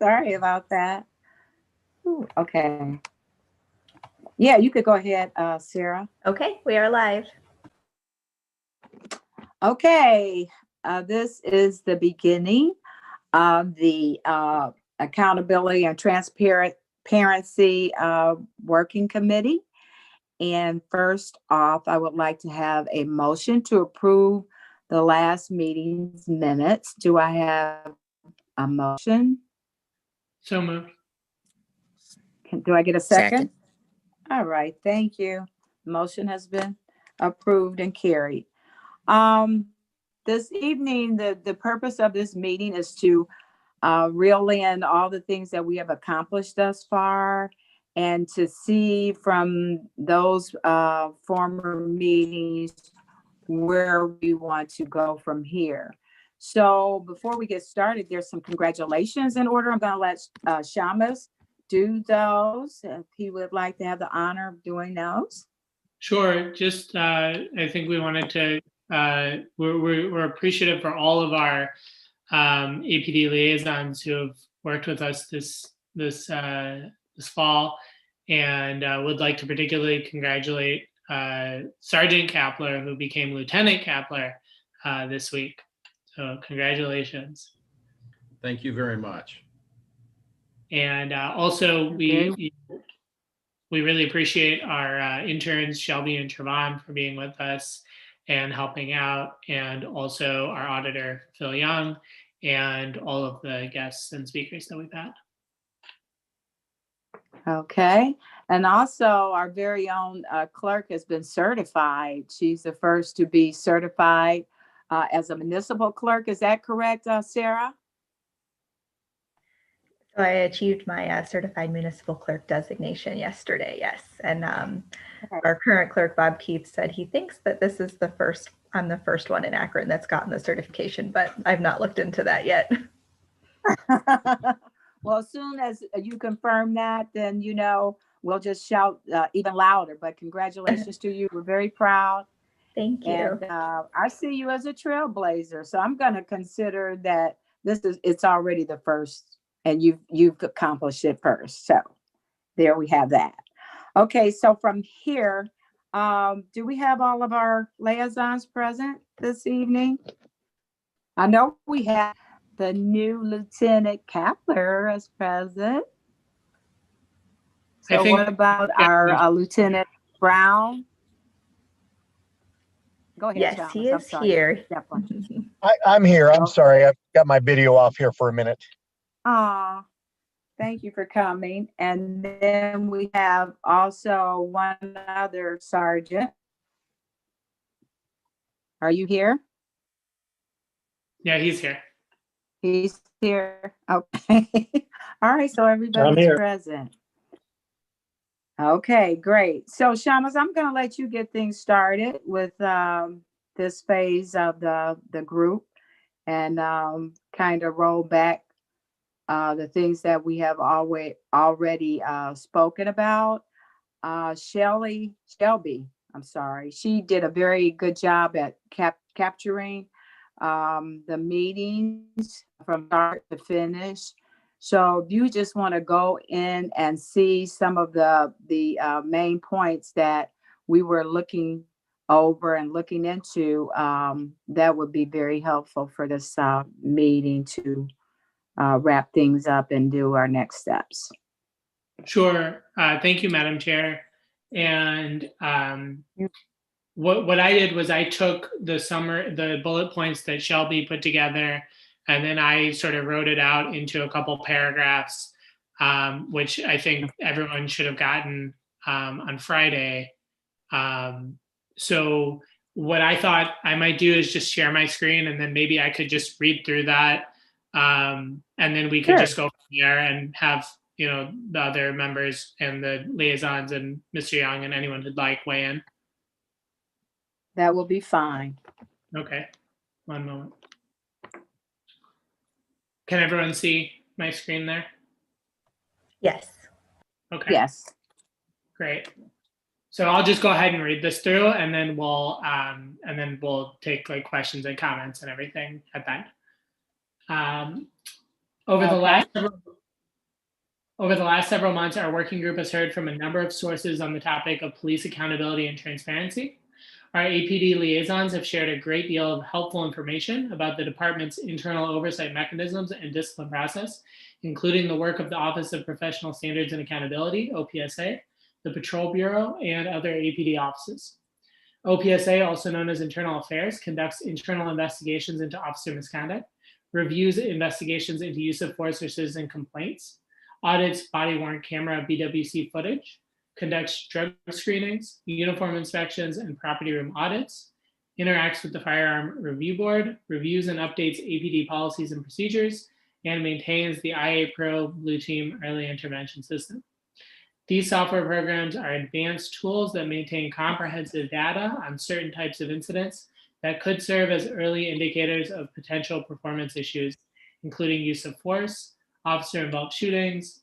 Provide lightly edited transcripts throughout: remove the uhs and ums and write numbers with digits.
Sorry about that. Ooh, okay. Yeah, you could go ahead, Sarah. Okay, we are live. Okay, this is the beginning of the Accountability and Transparency Working Committee. And first off, I would like to have a motion to approve the last meeting's minutes. Do I have a motion? So moved. Do I get a second? Second. All right, thank you. Motion has been approved and carried. This evening, the purpose of this meeting is to reel in all the things that we have accomplished thus far and to see from those former meetings where we want to go from here. So before we get started, there's some congratulations in order. I'm going to let Shamus do those if he would like to have the honor of doing those. Sure. Just, I think we wanted to, we're appreciative for all of our APD liaisons who have worked with us this fall, and would like to particularly congratulate Sergeant Kapler, who became Lieutenant Kapler this week. So congratulations. Thank you very much. And also we really appreciate our interns, Shelby and Trevon, for being with us and helping out, and also our auditor, Phil Young, and all of the guests and speakers that we've had. Okay. And also our very own clerk has been certified. She's the first to be certified as a municipal clerk. Is that correct, Sarah? So I achieved my certified municipal clerk designation yesterday, yes. And our current clerk, Bob Keith, said he thinks that this is I'm the first one in Akron that's gotten the certification, but I've not looked into that yet. Well, as soon as you confirm that, then, we'll just shout even louder. But congratulations to you. We're very proud. Thank you. And I see you as a trailblazer. So I'm going to consider that it's already the first, and you've accomplished it first. So there we have that. Okay, so from here, do we have all of our liaisons present this evening? I know we have the new Lieutenant Kapler as present. So what about our Lieutenant Brown? Go ahead. Yes, Thomas. he is here. I'm here. I'm sorry. I've got my video off here for a minute. Thank you for coming. And then we have also one other sergeant. Are you here? Yeah, he's here. He's here. Okay. All right. So everybody's present. Okay, great. So Shamus, I'm going to let you get things started with this phase of the group and kind of roll back the things that we have already spoken about. Shelby, I'm sorry. She did a very good job at capturing the meetings from start to finish. So you just want to go in and see some of the main points that we were looking over and looking into, that would be very helpful for this meeting to wrap things up and do our next steps. Sure. Thank you, Madam Chair. And what I did was I took the bullet points that Shelby put together, and then I sort of wrote it out into a couple paragraphs, which I think everyone should have gotten on Friday. So what I thought I might do is just share my screen, and then maybe I could just read through that, and then we could just go from there and have the other members and the liaisons and Mr. Young and anyone who'd like weigh in. That will be fine. Okay, one moment. Can everyone see my screen there? Yes. Okay. Yes. Great. So I'll just go ahead and read this through, and then we'll take like questions and comments and everything at that. Over the Okay. last several months, our working group has heard from a number of sources on the topic of police accountability and transparency. Our APD liaisons have shared a great deal of helpful information about the department's internal oversight mechanisms and discipline process, including the work of the Office of Professional Standards and Accountability, OPSA, the Patrol Bureau, and other APD offices. OPSA, also known as Internal Affairs, conducts internal investigations into officer misconduct, reviews investigations into use of force or citizen complaints, audits body-worn camera BWC footage, conducts drug screenings, uniform inspections, and property room audits, interacts with the Firearm Review Board, reviews and updates APD policies and procedures, and maintains the IA Pro Blue Team Early Intervention System. These software programs are advanced tools that maintain comprehensive data on certain types of incidents that could serve as early indicators of potential performance issues, including use of force, officer-involved shootings,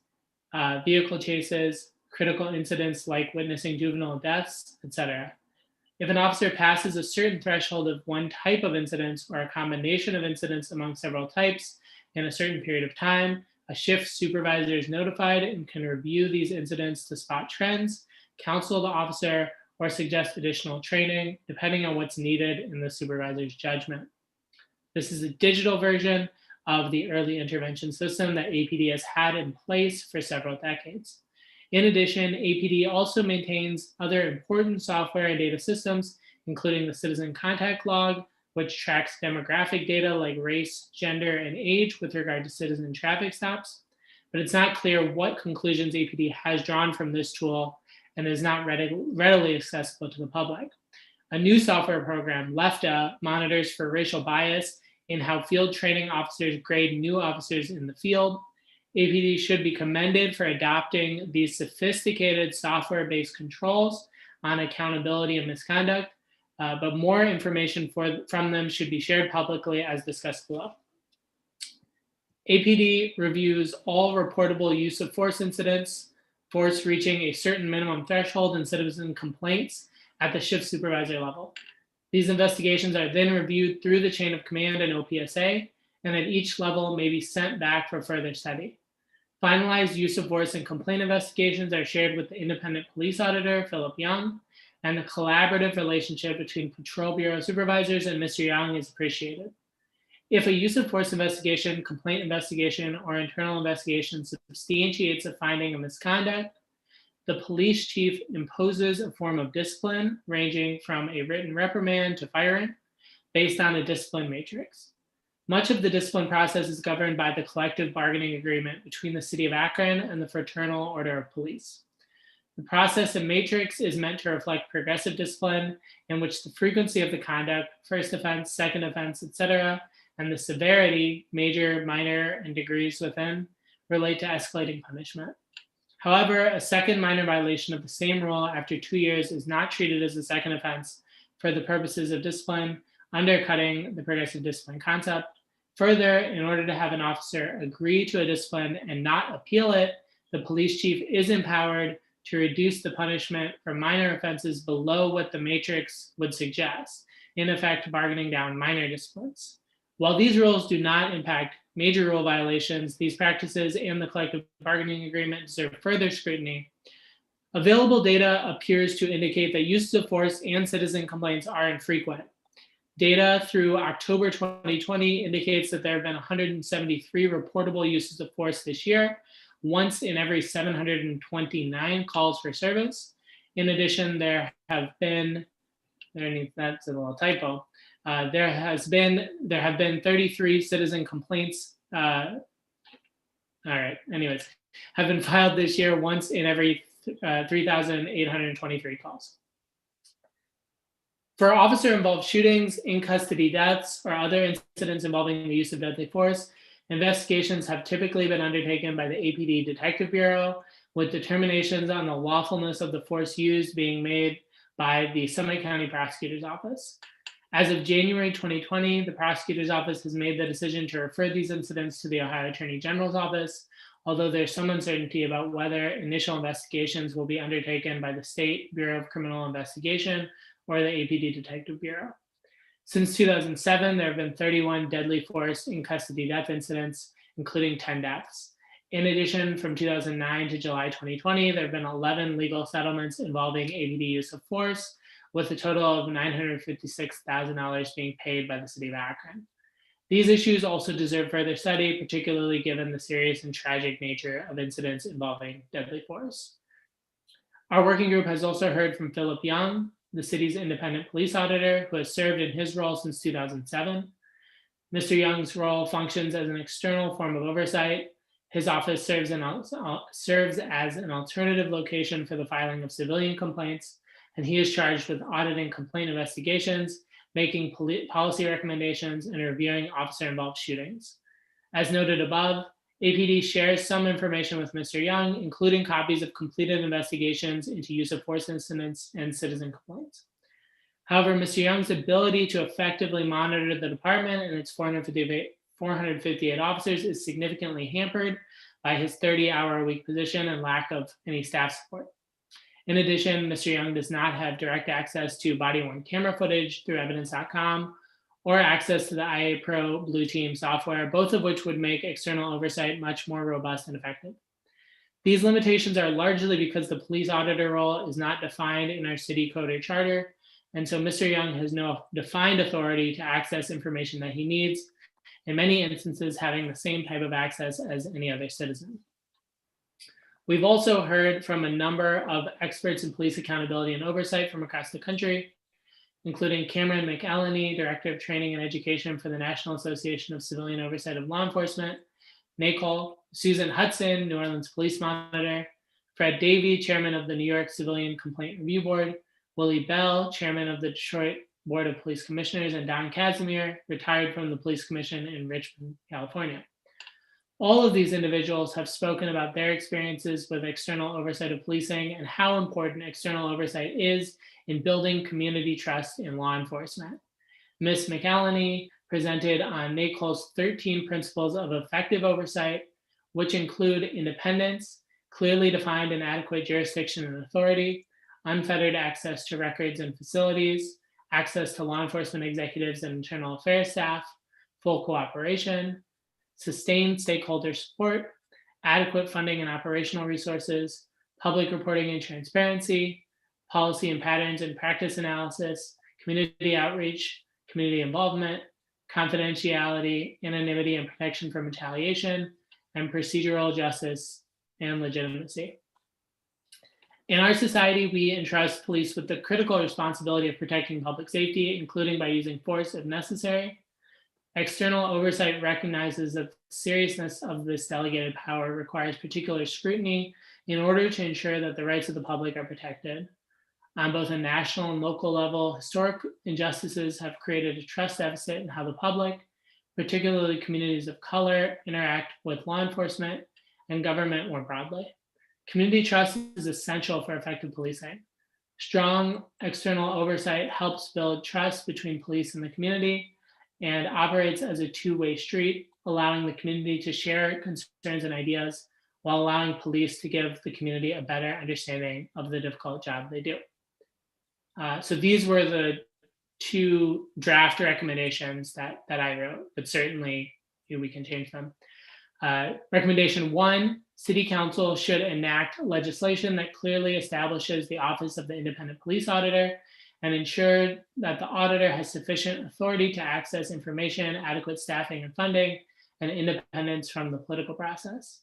vehicle chases, critical incidents like witnessing juvenile deaths, etc. If an officer passes a certain threshold of one type of incidents or a combination of incidents among several types in a certain period of time, a shift supervisor is notified and can review these incidents to spot trends, counsel the officer, or suggest additional training, depending on what's needed in the supervisor's judgment. This is a digital version of the early intervention system that APD has had in place for several decades. In addition, APD also maintains other important software and data systems, including the Citizen Contact Log, which tracks demographic data like race, gender, and age with regard to citizen traffic stops. But it's not clear what conclusions APD has drawn from this tool and is not readily accessible to the public. A new software program, LEFTA, monitors for racial bias in how field training officers grade new officers in the field. APD should be commended for adopting these sophisticated software-based controls on accountability and misconduct, but more information from them should be shared publicly as discussed below. APD reviews all reportable use of force incidents, force reaching a certain minimum threshold, and citizen complaints at the shift supervisor level. These investigations are then reviewed through the chain of command and OPSA, and at each level may be sent back for further study. Finalized use of force and complaint investigations are shared with the independent police auditor, Philip Young, and the collaborative relationship between Patrol Bureau supervisors and Mr. Young is appreciated. If a use of force investigation, complaint investigation, or internal investigation substantiates a finding of misconduct, the police chief imposes a form of discipline ranging from a written reprimand to firing based on a discipline matrix. Much of the discipline process is governed by the collective bargaining agreement between the City of Akron and the Fraternal Order of Police. The process and matrix is meant to reflect progressive discipline in which the frequency of the conduct, first offense, second offense, etc., and the severity, major, minor, and degrees within, relate to escalating punishment. However, a second minor violation of the same rule after 2 years is not treated as a second offense for the purposes of discipline, undercutting the progressive discipline concept. Further, in order to have an officer agree to a discipline and not appeal it, the police chief is empowered to reduce the punishment for minor offenses below what the matrix would suggest, in effect bargaining down minor disciplines. While these rules do not impact major rule violations, these practices and the collective bargaining agreement deserve further scrutiny. Available data appears to indicate that uses of force and citizen complaints are infrequent. Data through October 2020 indicates that there have been 173 reportable uses of force this year, once in every 729 calls for service. In addition, there have been, that's a little typo, there have been 33 citizen complaints, have been filed this year once in every 3,823 calls. For officer-involved shootings, in-custody deaths, or other incidents involving the use of deadly force, investigations have typically been undertaken by the APD Detective Bureau, with determinations on the lawfulness of the force used being made by the Summit County Prosecutor's Office. As of January 2020, the Prosecutor's Office has made the decision to refer these incidents to the Ohio Attorney General's Office, although there's some uncertainty about whether initial investigations will be undertaken by the State Bureau of Criminal Investigation or the APD Detective Bureau. Since 2007, there have been 31 deadly force in custody death incidents, including 10 deaths. In addition, from 2009 to July 2020, there have been 11 legal settlements involving APD use of force, with a total of $956,000 being paid by the city of Akron. These issues also deserve further study, particularly given the serious and tragic nature of incidents involving deadly force. Our working group has also heard from Philip Young, the city's independent police auditor, who has served in his role since 2007. Mr. Young's role functions as an external form of oversight. His office serves as an alternative location for the filing of civilian complaints, and he is charged with auditing complaint investigations, making policy recommendations, and reviewing officer-involved shootings. As noted above, APD shares some information with Mr. Young, including copies of completed investigations into use of force incidents and citizen complaints. However, Mr. Young's ability to effectively monitor the department and its 458 officers is significantly hampered by his 30-hour-a-week position and lack of any staff support. In addition, Mr. Young does not have direct access to body-worn camera footage through evidence.com or access to the IA Pro Blue Team software, both of which would make external oversight much more robust and effective. These limitations are largely because the police auditor role is not defined in our city code or charter, and so Mr. Young has no defined authority to access information that he needs, in many instances having the same type of access as any other citizen. We've also heard from a number of experts in police accountability and oversight from across the country, including Cameron McElhenney, Director of Training and Education for the National Association of Civilian Oversight of Law Enforcement, Nicole, Susan Hudson, New Orleans Police Monitor, Fred Davey, Chairman of the New York Civilian Complaint Review Board, Willie Bell, Chairman of the Detroit Board of Police Commissioners, and Don Casimir, retired from the Police Commission in Richmond, California. All of these individuals have spoken about their experiences with external oversight of policing and how important external oversight is in building community trust in law enforcement. Ms. McElhenney presented on NACOL's 13 principles of effective oversight, which include independence, clearly defined and adequate jurisdiction and authority, unfettered access to records and facilities, access to law enforcement executives and internal affairs staff, full cooperation, sustained stakeholder support, adequate funding and operational resources, public reporting and transparency, policy and patterns and practice analysis, community outreach, community involvement, confidentiality, anonymity and protection from retaliation, and procedural justice and legitimacy. In our society, we entrust police with the critical responsibility of protecting public safety, including by using force if necessary. External oversight recognizes that the seriousness of this delegated power requires particular scrutiny in order to ensure that the rights of the public are protected. On both a national and local level, historic injustices have created a trust deficit in how the public, particularly communities of color, interact with law enforcement and government more broadly. Community trust is essential for effective policing. Strong external oversight helps build trust between police and the community and operates as a two-way street, allowing the community to share concerns and ideas while allowing police to give the community a better understanding of the difficult job they do. So these were the two draft recommendations that I wrote, but certainly we can change them. Recommendation 1, City Council should enact legislation that clearly establishes the Office of the Independent Police Auditor and ensure that the auditor has sufficient authority to access information, adequate staffing and funding, and independence from the political process.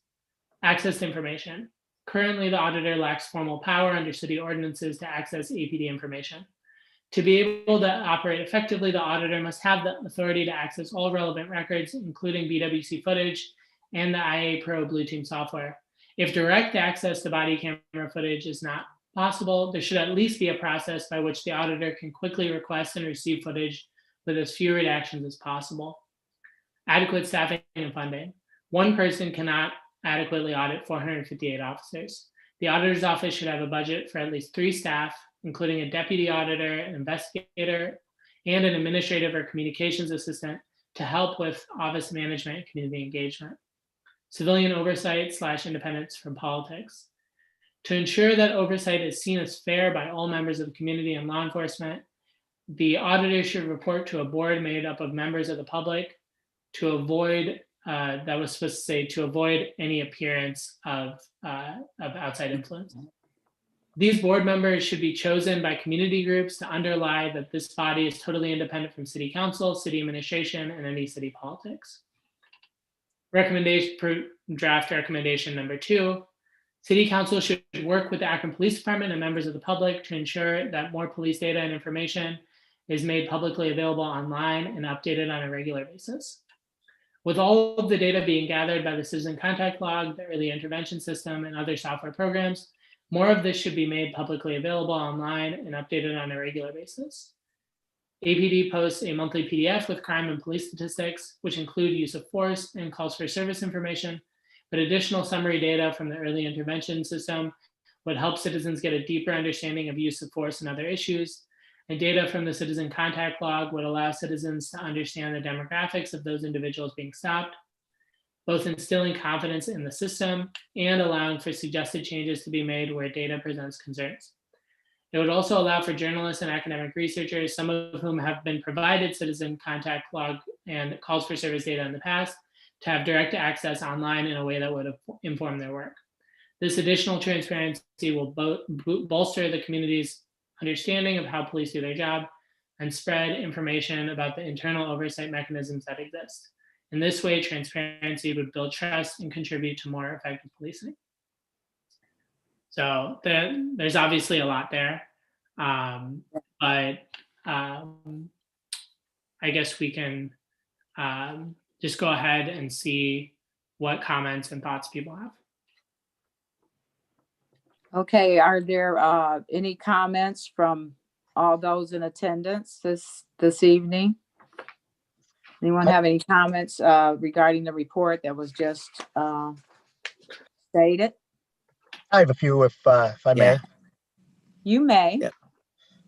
Access to information. Currently, the auditor lacks formal power under city ordinances to access APD information. To be able to operate effectively, the auditor must have the authority to access all relevant records, including BWC footage and the IA Pro Blue Team software. If direct access to body camera footage is not possible, there should at least be a process by which the auditor can quickly request and receive footage with as few redactions as possible. Adequate staffing and funding. One person cannot adequately audit 458 officers. The auditor's office should have a budget for at least 3 staff, including a deputy auditor, an investigator, and an administrative or communications assistant to help with office management and community engagement. Civilian oversight / independence from politics. To ensure that oversight is seen as fair by all members of the community and law enforcement, the auditor should report to a board made up of members of the public to avoid that was supposed to say to avoid any appearance of outside influence. These board members should be chosen by community groups to underlie that this body is totally independent from city council, city administration, and any city politics. Draft recommendation number 2, city council should work with the Akron Police Department and members of the public to ensure that more police data and information is made publicly available online and updated on a regular basis. With all of the data being gathered by the citizen contact log, the early intervention system, and other software programs, more of this should be made publicly available online and updated on a regular basis. APD posts a monthly PDF with crime and police statistics, which include use of force and calls for service information, but additional summary data from the early intervention system would help citizens get a deeper understanding of use of force and other issues. And data from the citizen contact log would allow citizens to understand the demographics of those individuals being stopped, both instilling confidence in the system and allowing for suggested changes to be made where data presents concerns. It would also allow for journalists and academic researchers, some of whom have been provided citizen contact log and calls for service data in the past, to have direct access online in a way that would inform their work. This additional transparency will bolster the community's understanding of how police do their job and spread information about the internal oversight mechanisms that exist. In this way, transparency would build trust and contribute to more effective policing. So there's obviously a lot there, but I guess we can just go ahead and see what comments and thoughts people have. Okay, are there any comments from all those in attendance this evening? Anyone have any comments regarding the report that was just stated? I have a few if I may. Yeah. You may. Yeah.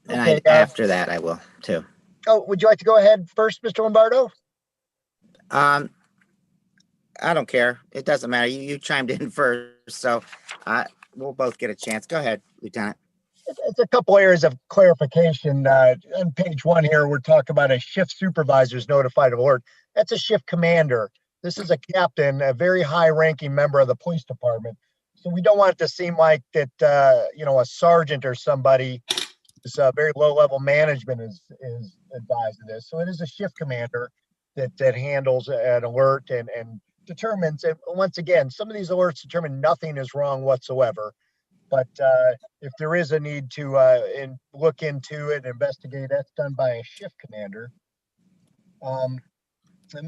And Okay, after that, I will too. Oh, would you like to go ahead first, Mr. Lombardo? I don't care. It doesn't matter. You chimed in first, so we'll both get a chance. Go ahead, Lieutenant. It's a couple areas of clarification. On page 1 here, we're talking about a shift supervisor's notified of alert. That's a shift commander. This is a captain, a very high-ranking member of the police department. So we don't want it to seem like that, a sergeant or somebody is very low-level management is advised of this. So it is a shift commander that handles an alert and determines. And once again, some of these alerts determine nothing is wrong whatsoever. But if there is a need to look into it, investigate, that's done by a shift commander. And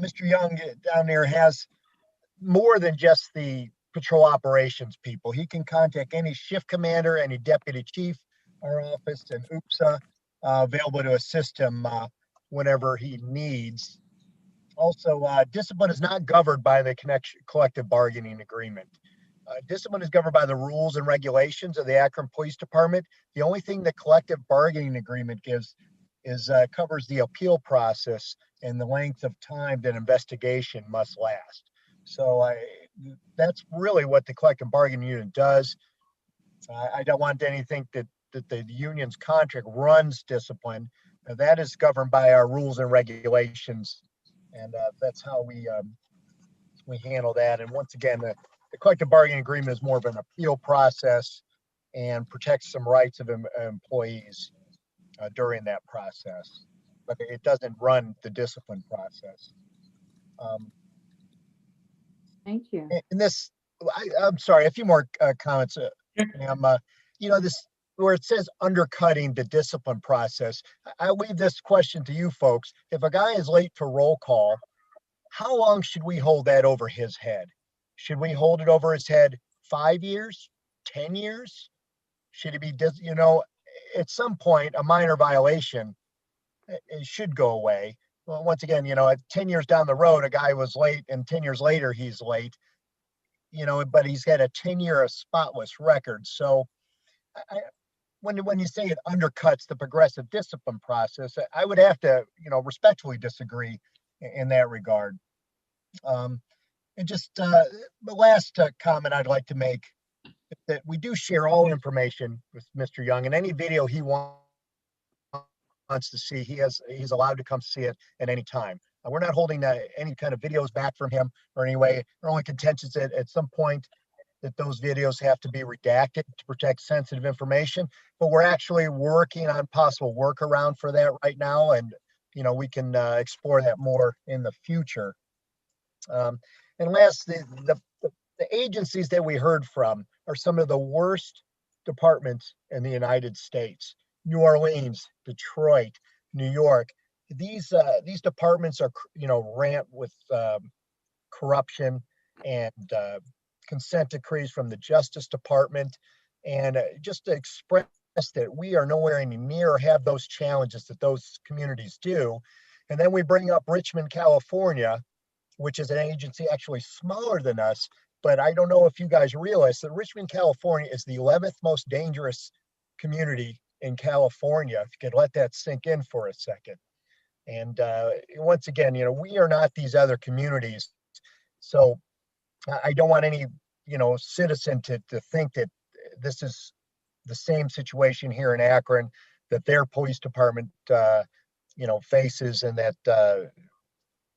Mr. Young down there has more than just the patrol operations people. He can contact any shift commander, any deputy chief, our office, and OOPSA available to assist him whenever he needs. Also, discipline is not governed by the collective bargaining agreement. Discipline is governed by the rules and regulations of the Akron Police Department. The only thing the collective bargaining agreement gives is covers the appeal process and the length of time that investigation must last. So that's really what the collective bargaining unit does. I don't want anything that the union's contract runs discipline. That is governed by our rules and regulations, and that's how we handle that. And once again, the collective bargaining agreement is more of an appeal process and protects some rights of employees during that process, but it doesn't run the discipline process. Thank you. And this, I'm sorry, a few more comments. This where it says undercutting the discipline process. I leave this question to you folks. If a guy is late for roll call, how long should we hold that over his head? Should we hold it over his head 5 years, 10 years? Should it be, at some point, a minor violation, it should go away. Well, once again, at 10 years down the road, a guy was late and 10 years later, he's late, but he's got a 10-year spotless record. So when you say it undercuts the progressive discipline process, I would have to, respectfully disagree in that regard. And just the last comment I'd like to make is that we do share all information with Mr. Young, and any video he wants to see, he's allowed to come see it at any time. We're not holding any kind of videos back from him or anyway. Our only contention is that at some point that those videos have to be redacted to protect sensitive information, but we're actually working on possible workaround for that right now. And, we can explore that more in the future. And last, the agencies that we heard from are some of the worst departments in the United States. New Orleans, Detroit, New York. These departments are, rampant with corruption and consent decrees from the Justice Department, and just to express that we are nowhere near have those challenges that those communities do. And then we bring up Richmond, California, which is an agency actually smaller than us. But I don't know if you guys realize that Richmond, California is the 11th most dangerous community in California. If you could let that sink in for a second. And once again, we are not these other communities. So I don't want any, citizen to think that this is the same situation here in Akron that their police department, faces, and that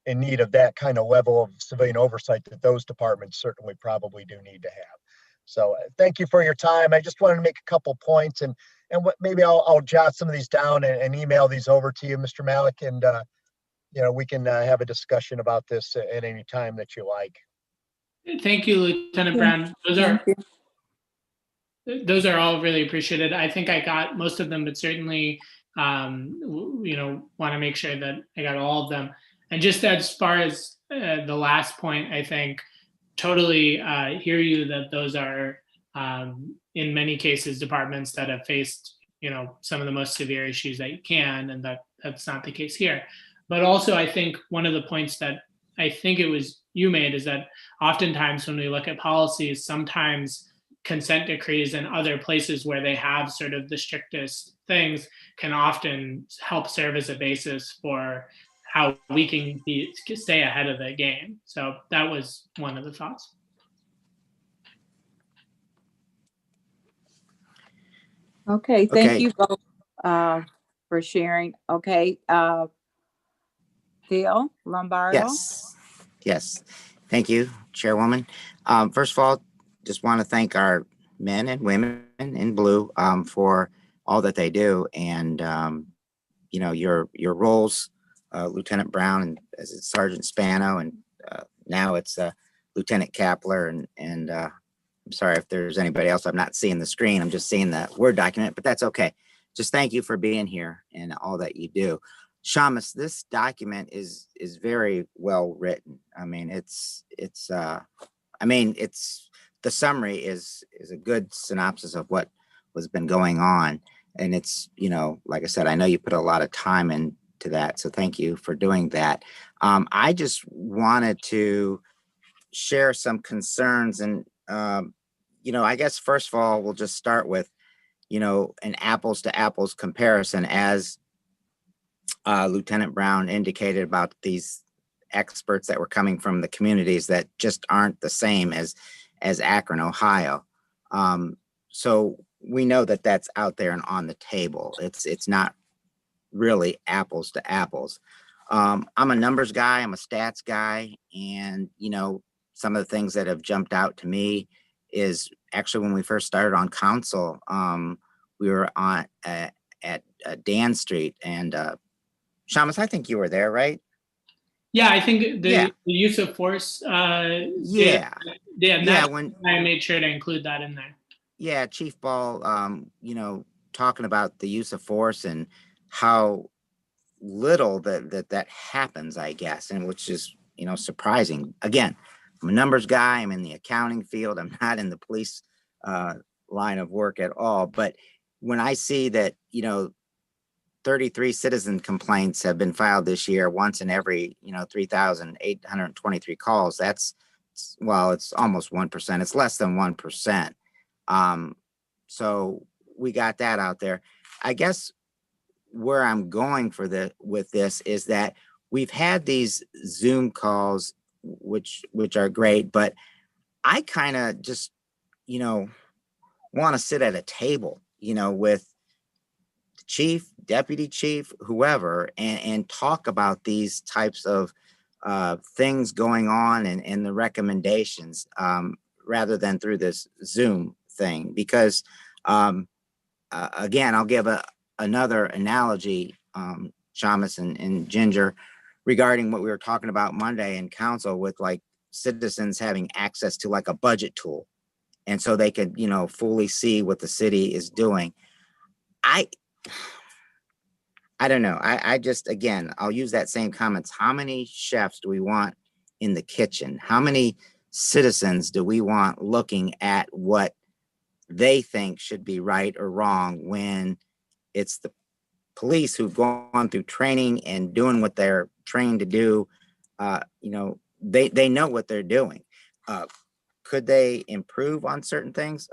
in need of that kind of level of civilian oversight that those departments certainly probably do need to have. So thank you for your time. I just wanted to make a couple points, and what maybe I'll jot some of these down and email these over to you, Mr. Malik, and we can have a discussion about this at any time that you like. Thank you, Lieutenant Brown. Those are all really appreciated. I think I got most of them, but certainly, want to make sure that I got all of them. And just as far as the last point, I think totally hear you that those are, in many cases, departments that have faced, some of the most severe issues that you can, and that's not the case here. But also, I think one of the points that I think it was you made is that oftentimes when we look at policies, sometimes consent decrees and other places where they have sort of the strictest things can often help serve as a basis for how we can stay ahead of the game. So that was one of the thoughts. Okay, thank you both for sharing. Okay, Theo Lombardo. Yes. Thank you, Chairwoman. First of all, just want to thank our men and women in blue for all that they do, and your roles, Lieutenant Brown and as it's Sergeant Spano, and now it's Lieutenant Kapler, and I'm sorry if there's anybody else. I'm not seeing the screen. I'm just seeing the Word document, but that's okay. Just thank you for being here and all that you do. Shamus, this document is very well written. I mean, it's the summary is a good synopsis of what has been going on. And it's, like I said, I know you put a lot of time into that. So thank you for doing that. I just wanted to share some concerns, and, I guess, first of all, we'll just start with, an apples to apples comparison, as Lieutenant Brown indicated about these experts that were coming from the communities that just aren't the same as Akron, Ohio. So we know that that's out there and on the table. It's not really apples to apples. I'm a numbers guy. I'm a stats guy. And, some of the things that have jumped out to me is actually when we first started on council, we were at Dan Street, and Shamus, I think you were there, right? Yeah, I think the use of force. When I made sure to include that in there. Yeah, Chief Ball, talking about the use of force and how little that happens, I guess, and which is surprising. Again, I'm a numbers guy. I'm in the accounting field. I'm not in the police line of work at all. But when I see that 33 citizen complaints have been filed this year, once in every 3,823 calls, it's almost 1%. It's less than 1%. So we got that out there. I guess where I'm going with this is that we've had these Zoom calls, which are great, but I kind of just want to sit at a table with the chief, deputy chief, whoever, and talk about these types of things going on and the recommendations, rather than through this Zoom thing. Because again, I'll give another analogy, Shamus and Ginger, regarding what we were talking about Monday in council, with like citizens having access to like a budget tool. And so they could, fully see what the city is doing. I don't know. I just, again, I'll use that same comments. How many chefs do we want in the kitchen? How many citizens do we want looking at what they think should be right or wrong, when it's the police who've gone through training and doing what they're trained to do? They know what they're doing. Could they improve on certain things?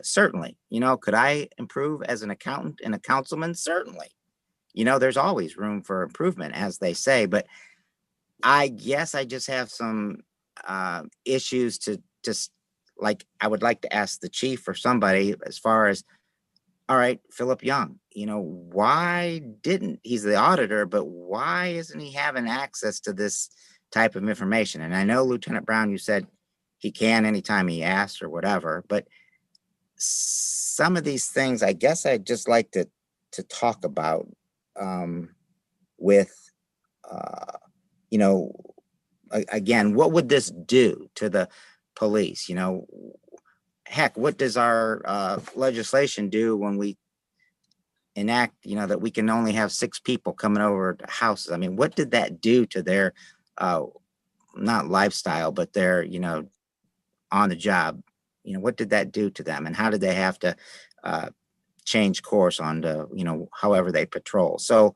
Certainly. Could I improve as an accountant and a councilman? Certainly. There's always room for improvement, as they say. But I guess I just have some issues to just, like, I would like to ask the chief or somebody, as far as, all right, Philip Young, why didn't, he's the auditor, but why isn't he having access to this type of information? And I know, Lieutenant Brown, you said he can anytime he asks or whatever, but some of these things, I guess I'd just like to talk about with, again, what would this do to the police? Heck, what does our legislation do when we enact, that we can only have 6 people coming over to houses? I mean, what did that do to their, not lifestyle, but their, on the job? What did that do to them? And how did they have to change course on the, however they patrol? So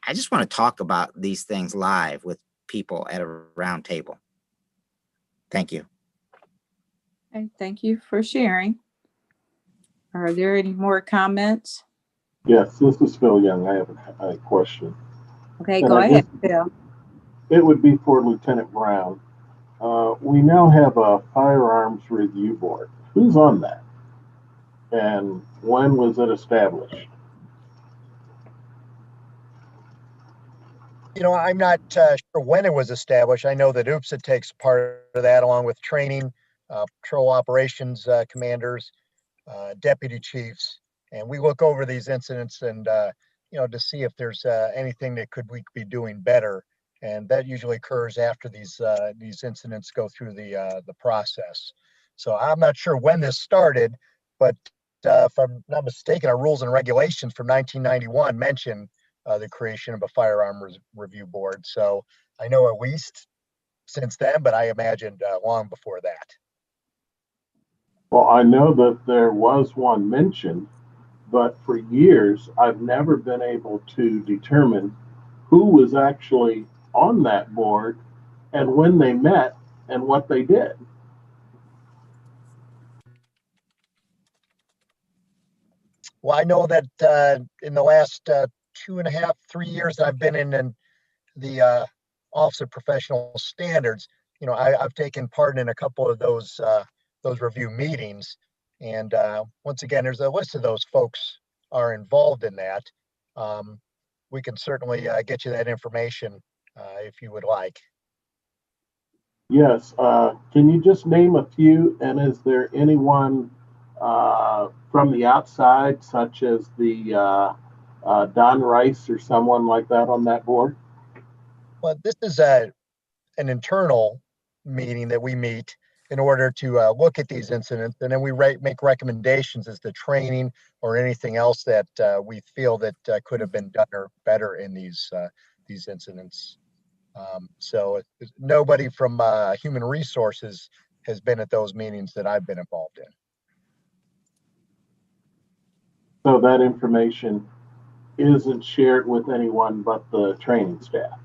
I just want to talk about these things live with people at a round table. Thank you. Okay, thank you for sharing. Are there any more comments? Yes, this is Phil Young. I have a question. Okay, And go I ahead, guess Phil. it would be for Lieutenant Brown. We now have a firearms review board. Who's on that? And when was it established? I'm not sure when it was established. I know that OOPSA takes part of that, along with training, patrol operations commanders, deputy chiefs, and we look over these incidents and to see if there's anything that we could be doing better. And that usually occurs after these incidents go through the process. So I'm not sure when this started, but if I'm not mistaken, our rules and regulations from 1991 mention the creation of a firearms review board. So I know at least since then, but I imagined long before that. Well, I know that there was one mentioned, but for years I've never been able to determine who was actually on that board and when they met and what they did. Well, I know that in the last 2.5, 3 years that I've been in the Office of Professional Standards, I've taken part in a couple of those review meetings. And once again, there's a list of those folks are involved in that. We can certainly get you that information if you would like. Yes. Can you just name a few? And is there anyone from the outside, such as the Don Rice or someone like that on that board? Well, this is an internal meeting that we meet in order to look at these incidents, and then we make recommendations as to training or anything else that we feel that could have been done or better in these incidents. So nobody from human resources has been at those meetings that I've been involved in. So that information isn't shared with anyone but the training staff.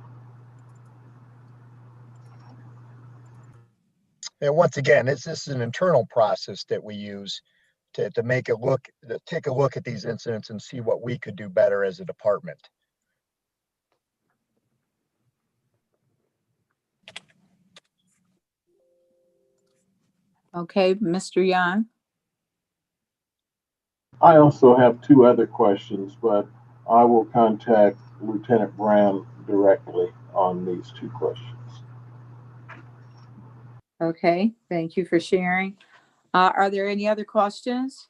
And once again, this is an internal process that we use to take a look at these incidents and see what we could do better as a department. Okay, Mr. Young. I also have two other questions, but I will contact Lieutenant Brown directly on these two questions. Okay, thank you for sharing. Are there any other questions?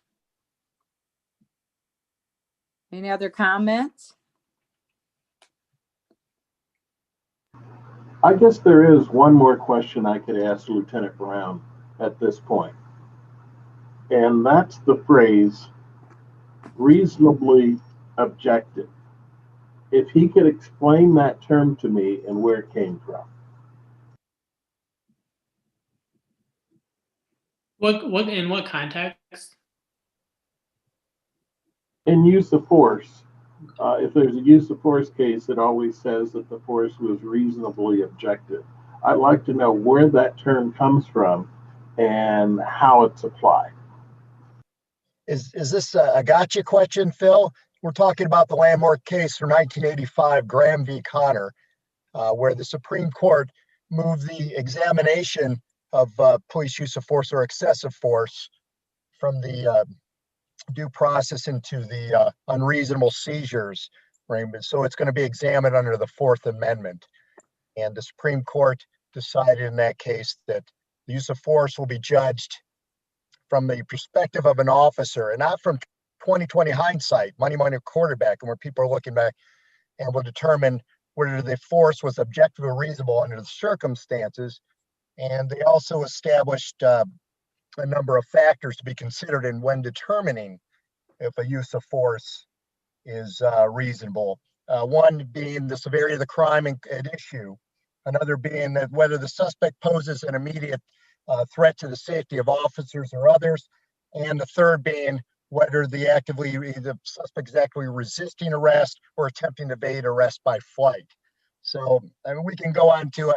Any other comments? I guess there is one more question I could ask Lieutenant Brown at this point, and that's the phrase reasonably objective. If he could explain that term to me and where it came from. What in what context? In use of force, if there's a use of force case, it always says that the force was reasonably objective. I'd like to know where that term comes from and how it's applied. Is this a gotcha question, Phil? We're talking about the landmark case from 1985, Graham v. Connor, where the Supreme Court moved the examination of police use of force or excessive force from the due process into the unreasonable seizures. Right? So it's going to be examined under the Fourth Amendment. And the Supreme Court decided in that case that the use of force will be judged from the perspective of an officer and not from 2020 hindsight, money quarterback, and where people are looking back and will determine whether the force was objectively reasonable under the circumstances. And they also established a number of factors to be considered in when determining if a use of force is reasonable. One being the severity of the crime at issue, another being that whether the suspect poses an immediate threat to the safety of officers or others, and the third being whether the suspect is actively resisting arrest or attempting to evade arrest by flight. So I mean, we can go on to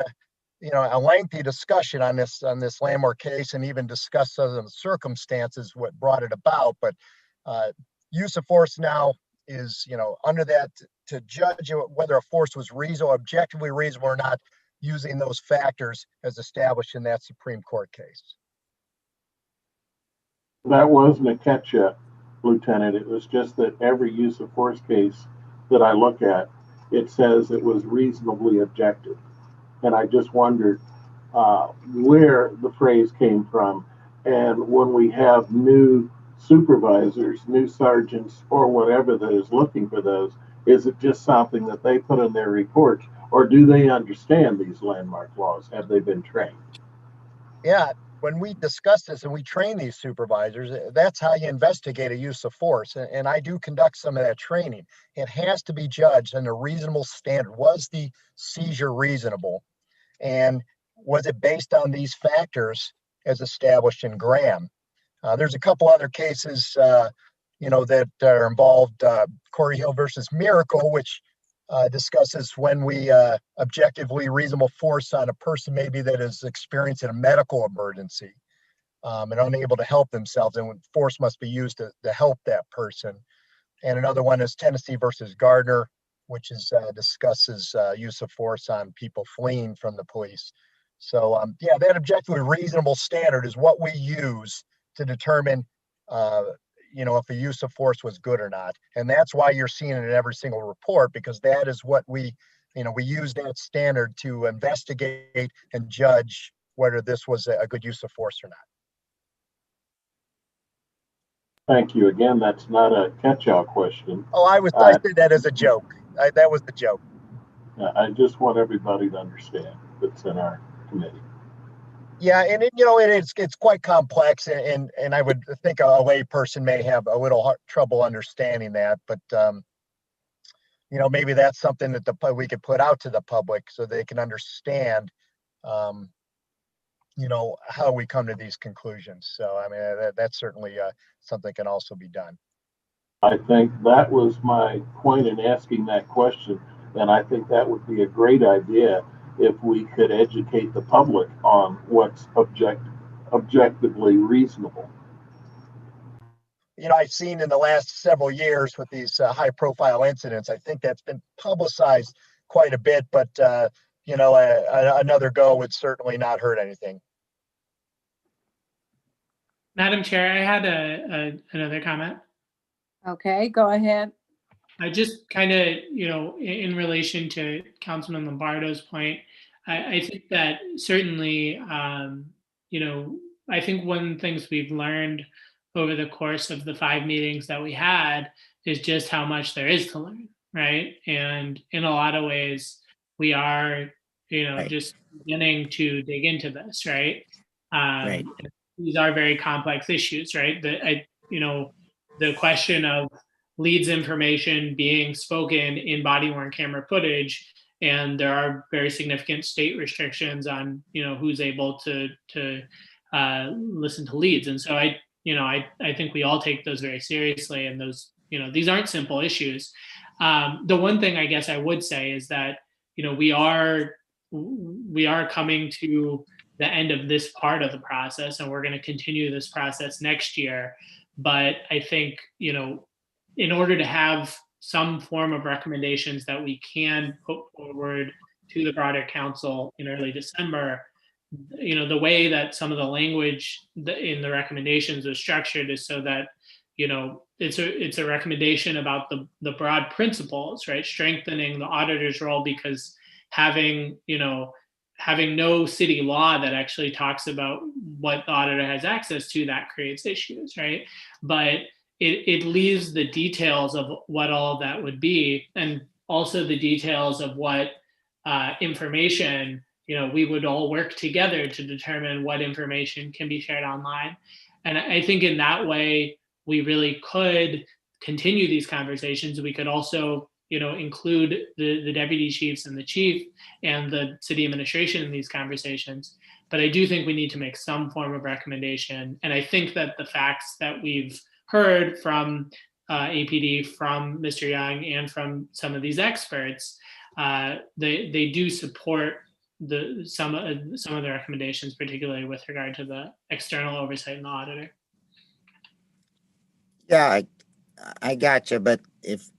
a lengthy discussion on this landmark case and even discuss some of the circumstances what brought it about. But use of force now is under that to judge whether a force was reasonable, objectively reasonable or not, using those factors as established in that Supreme Court case. That wasn't a catch-up, Lieutenant. It was just that every use of force case that I look at, it says it was reasonably objective. And I just wondered where the phrase came from. And when we have new supervisors, new sergeants, or whatever that is looking for those, is it just something that they put in their report, or do they understand these landmark laws? Have they been trained? Yeah, when we discuss this and we train these supervisors, that's how you investigate a use of force. And I do conduct some of that training. It has to be judged on a reasonable standard. Was the seizure reasonable? And was it based on these factors as established in Graham? There's a couple other cases, that are involved. Corey Hill versus Miracle, which discusses when we objectively reasonable force on a person maybe that is experiencing a medical emergency and unable to help themselves, and when force must be used to help that person. And another one is Tennessee versus Gardner, which discusses use of force on people fleeing from the police. So that objectively reasonable standard is what we use to determine if a use of force was good or not. And that's why you're seeing it in every single report, because that is what we use that standard to investigate and judge whether this was a good use of force or not. Thank you. Again, that's not a catch-all question. Oh, I said that as a joke. That was the joke. I just want everybody to understand that's in our committee. Yeah, and it's quite complex, and I would think a lay person may have a little trouble understanding that, but maybe that's something that we could put out to the public so they can understand, how we come to these conclusions. So I mean, that's certainly something can also be done. I think that was my point in asking that question, and I think that would be a great idea if we could educate the public on what's objectively reasonable. I've seen in the last several years with these high-profile incidents, I think that's been publicized quite a bit, but another go would certainly not hurt anything. Madam Chair, I had another comment. Okay, go ahead. I just kind of, in relation to Councilman Lombardo's point, I think that certainly, you know, I think one of the things we've learned over the course of the 5 meetings that we had is just how much there is to learn, right? And in a lot of ways, we are, Right. just beginning to dig into this, right? Right. These are very complex issues, right? The question of leads information being spoken in body worn camera footage, and there are very significant state restrictions on who's able to listen to leads. And so I think we all take those very seriously, and those these aren't simple issues. The one thing I guess I would say is that we are coming to the end of this part of the process, and we're going to continue this process next year. But I think in order to have some form of recommendations that we can put forward to the broader council in early December, the way that some of the language in the recommendations is structured is so that it's a recommendation about the broad principles, right? Strengthening the auditor's role, because having no city law that actually talks about what the auditor has access to, that creates issues, right? But it leaves the details of what all of that would be, and also the details of what information we would all work together to determine what information can be shared online. And I think in that way we really could continue these conversations. We could also include the deputy chiefs and the chief and the city administration in these conversations. But I do think we need to make some form of recommendation, and I think that the facts that we've heard from APD, from Mr. Young, and from some of these experts, they do support some of the recommendations, particularly with regard to the external oversight and the auditor. Yeah, I got you. But if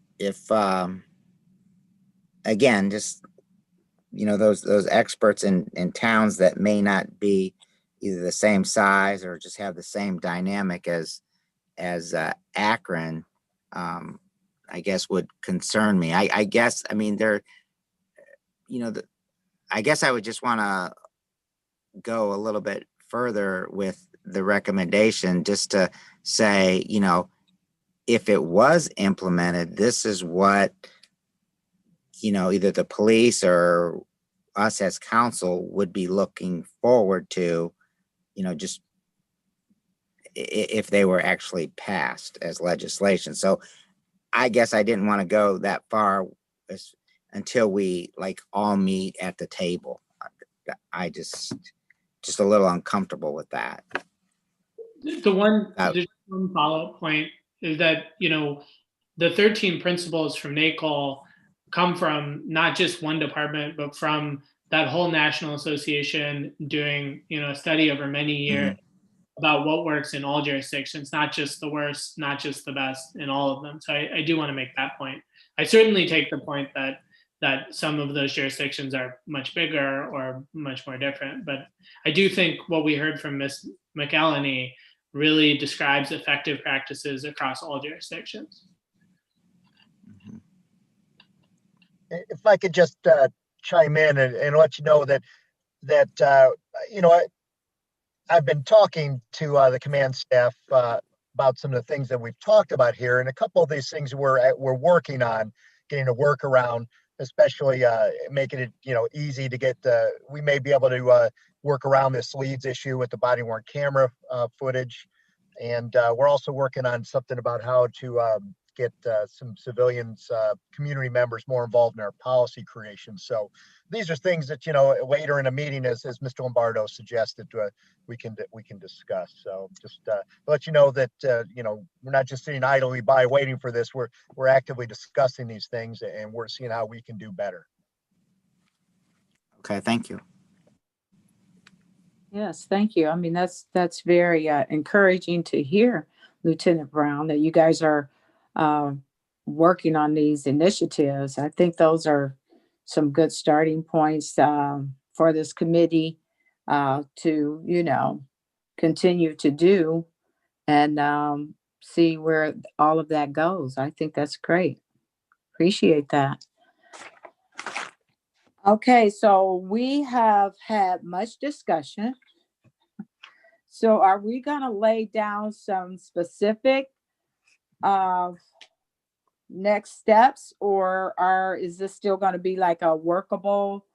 again, just those experts in towns that may not be either the same size or just have the same dynamic as Akron, I guess would concern me. I guess, I mean, they're, I guess I would just want to go a little bit further with the recommendation, just to say, if it was implemented, this is what, either the police or us as council would be looking forward to, just if they were actually passed as legislation. So I guess I didn't want to go that far until we all meet at the table. I just a little uncomfortable with that. The one follow-up point is that the 13 principles from NACOL come from not just one department, but from that whole national association doing a study over many years about what works in all jurisdictions, not just the worst, not just the best, in all of them. So I do want to make that point. I certainly take the point that some of those jurisdictions are much bigger or much more different. But I do think what we heard from Ms. McElhenney really describes effective practices across all jurisdictions. If I could just chime in and let you know that I've been talking to the command staff about some of the things that we've talked about here, and a couple of these things we're working on getting a workaround, especially making it easy to get. We may be able to work around this leads issue with the body worn camera footage, and we're also working on something about how to get some civilians, community members more involved in our policy creation. So these are things that later in a meeting, as Mr. Lombardo suggested, we can discuss. So just let you know that we're not just sitting idly by waiting for this. We're actively discussing these things, and we're seeing how we can do better. Okay, thank you. Yes, thank you. I mean, that's very encouraging to hear, Lieutenant Brown, that you guys are working on these initiatives. I think those are some good starting points for this committee to, continue to do. And see where all of that goes. I think that's great. Appreciate that. Okay, so we have had much discussion. So are we gonna lay down some specific next steps, or is this still gonna be like a workable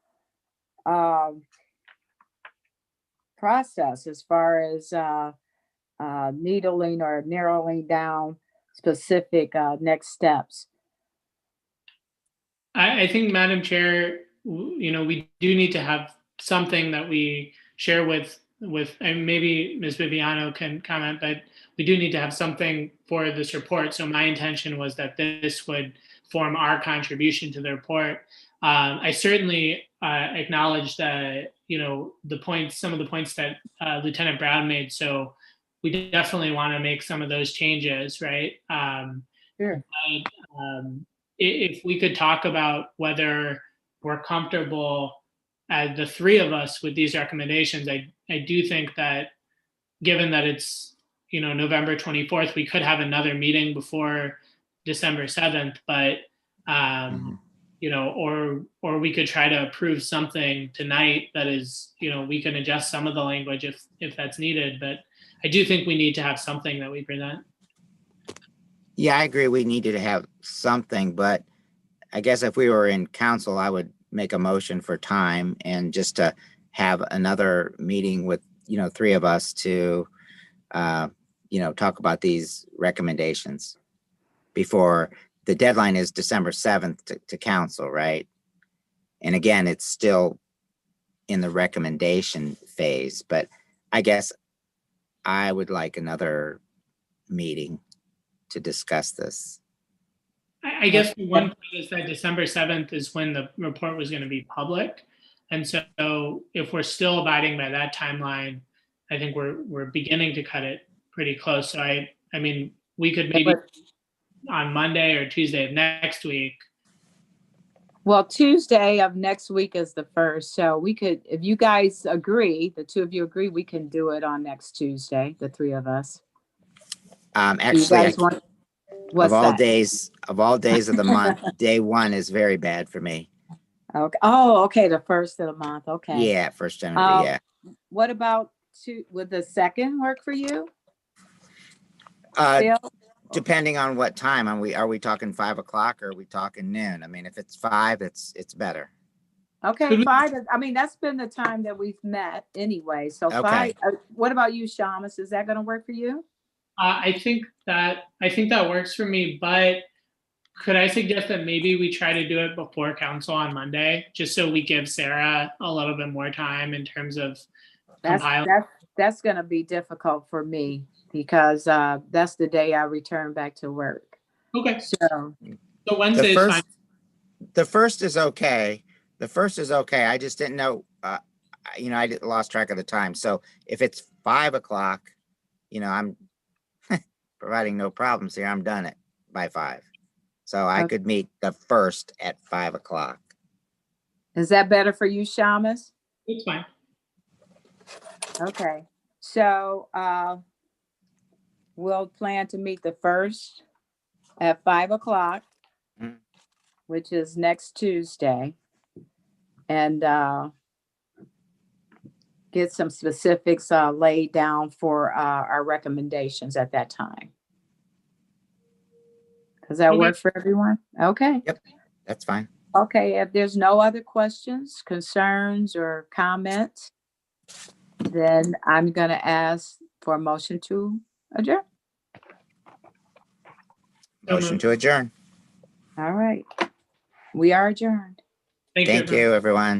process as far as needling or narrowing down specific next steps? I think, Madam Chair, we do need to have something that we share and maybe Ms. Viviano can comment, but we do need to have something for this report. So my intention was that this would form our contribution to the report. I certainly acknowledge that, some of the points that Lieutenant Brown made. So we definitely want to make some of those changes, right? Sure. If we could talk about whether we're comfortable as the three of us with these recommendations, I do think that given that it's, November 24th, we could have another meeting before December 7th, but, or we could try to approve something tonight that is, we can adjust some of the language if that's needed, but I do think we need to have something that we present. Yeah, I agree. We needed to have something, but I guess if we were in council, I would make a motion for time and just to have another meeting with, three of us to, talk about these recommendations before the deadline is December 7th to council, right? And again, it's still in the recommendation phase, but I guess I would like another meeting to discuss this. I guess one point is that December 7th is when the report was going to be public. And so if we're still abiding by that timeline, I think we're beginning to cut it pretty close. So I mean, we could maybe on Monday or Tuesday of next week. Well, Tuesday of next week is the 1st. So we could, if you guys agree, the two of you agree, we can do it on next Tuesday, the three of us. Actually, what's of all that? days of the month, day one is very bad for me. Okay. Oh, okay. The 1st of the month. Okay. Yeah, first January. Yeah. What about would the 2nd work for you? Depending on what time. Are we talking 5 o'clock or are we talking noon? I mean, if it's 5, it's better. Okay, 5. That's been the time that we've met anyway. So Okay. 5. What about you, Shamus? Is that going to work for you? I think that works for me, but could I suggest that maybe we try to do it before council on Monday, just so we give Sarah a little bit more time in terms of compiling? That's going to be difficult for me because that's the day I return back to work. Okay. So Wednesday is fine. The 1st is okay. The 1st is okay. I just didn't know, I lost track of the time. So if it's 5 o'clock, I'm providing no problems here. I'm done it by 5. So I could meet the 1st at 5 o'clock. Is that better for you, Shamus? It's fine. Okay. So we'll plan to meet the 1st at 5 o'clock, which is next Tuesday, and get some specifics laid down for our recommendations at that time. Does that work for everyone? Okay. Yep, that's fine. Okay, if there's no other questions, concerns, or comments, then I'm going to ask for a motion to adjourn. Motion to adjourn. All right. We are adjourned. Thank Thank you, everyone.